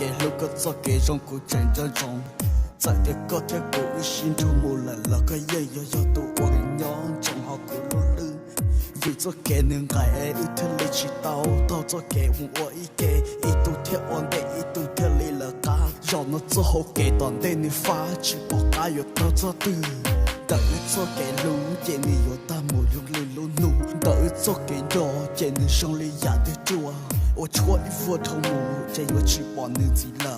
给路个做给容古真正容，在这个天古心中木了那个也要都我娘正好古路路，为做给能爱一天里去到做给我一给一度天我的一度天里了嘎，让我做好给当的你发去把家有到做的。đợi cho cái lũ chỉ ni yo ta mù yung lên lũ nụ đợi cho cái đó chỉ ni sông li ya de chua ô chua đi vua thâu mù chỉ yo chỉ bỏ nên gì là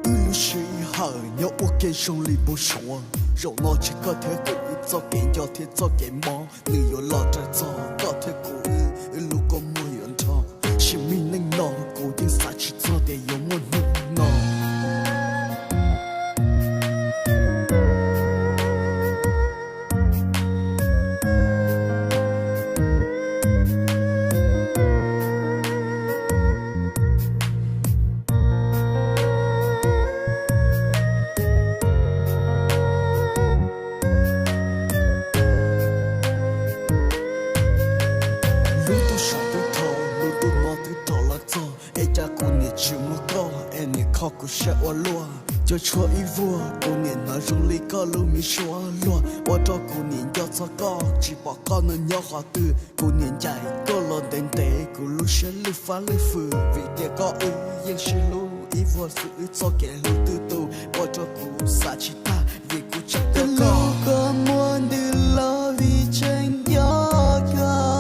lũ suy hở nhớ ô cái sông li bố sủa rồi nó chỉ có thể cứ cho cái cho thế cho cái mỏ ni yo lo trái cho có thể cứ lũ có mùi yon cho chỉ mình nên nó cố định sa chỉ cho để yo muốn nó khó của sẽ ô lúa cho chúa ý vua cô niệm nói rung lý có lưu mi xóa lúa ô cho cô niệm cho cho có chỉ bỏ con nên nhớ họ từ cô niệm chạy cô lo đến tế cô lưu sẽ lưu phá lưu phừ vì để có ư yên sẽ lưu ý vua sự ư cho kẻ lưu tư tù ô cho cô xa chỉ ta vì cô chắc tự có muốn đưa lo vì tranh gió ca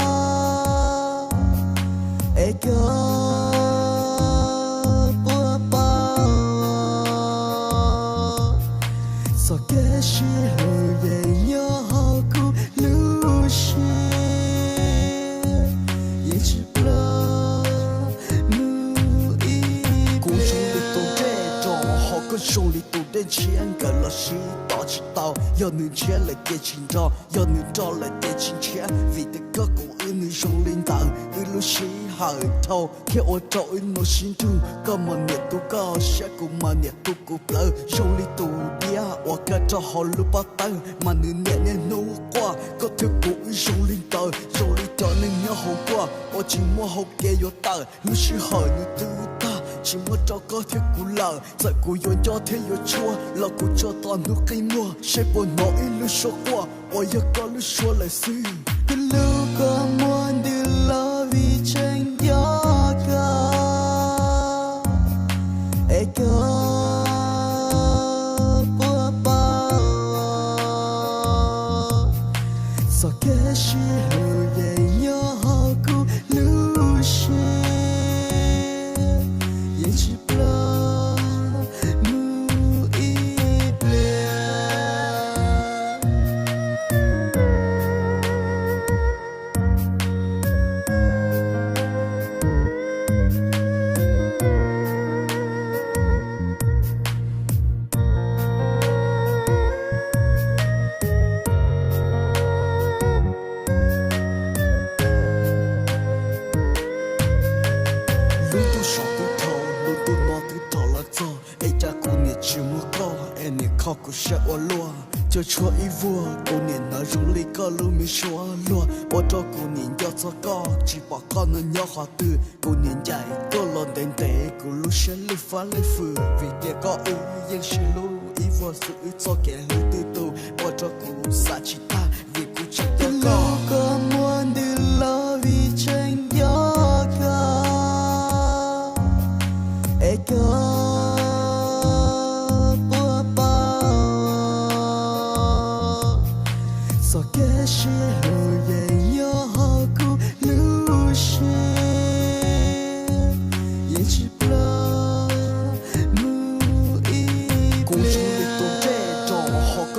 ê ca手里都得钱，个老师大知道，要能钱来给钱找，要能找来给钱钱，为的个狗儿女手领导，一路是好头，看我找一诺心中，个么年都高，下个么年都够不，手里都嗲，我个找好路把灯，嘛能年年努过，个条狗儿手领导，手里找能要好过，我寂寞好给有大，路是好你都大。chỉ muốn cho có thể cú lờ, giờ cú yon cho thế yo chua, là cú cho toàn nước cây mua, sẽ buồn nói lưu số qua, ôi giờ có lưu số lại xí. Cái lưu có muốn đi lo vì tranh gió ca, ai có bữa bao, sao cái gì lưu về nhớ cú lưu xí. khó của sẽ ô lúa cho chúa ý vua cô niệm nói rung lý có lưu mi xóa lúa ô cho cô niệm cho cho có chỉ bỏ con nên nhớ họ từ cô niệm chạy cô lon đến tế cô lưu sẽ lưu phá lưu phừ vì để có ư yên sẽ lưu ý vua sự ư cho kẻ lưu tư tù ô cho cô xa chỉ ta vì cô chẳng có muốn đi lo vì tranh gió ca ai có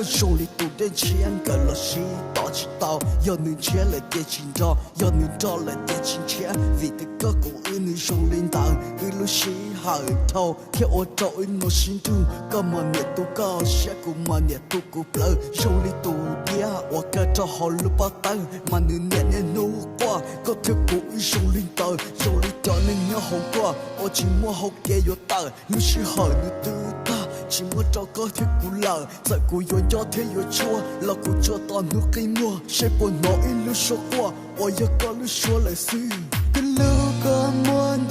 手里都得钱，个老师大知道，要能钱来给钱找，要能找来给钱钱，为的个狗儿女手领导，一路是好头，看我找一诺心中，个么年都高，下个么年都够不，手里都嗲，我个找好路把灯，嘛能年年努过，个条狗儿手领导，手里条能要好过，我寂寞好给有大，路是好你都大。chỉ muốn cho có thể cú lờ, giờ cú yon cho thế yo chua, là cú cho toàn nước cây mua, sẽ buồn nói lưu số qua, ôi giờ có lưu số lại xí. Cái lưu có muốn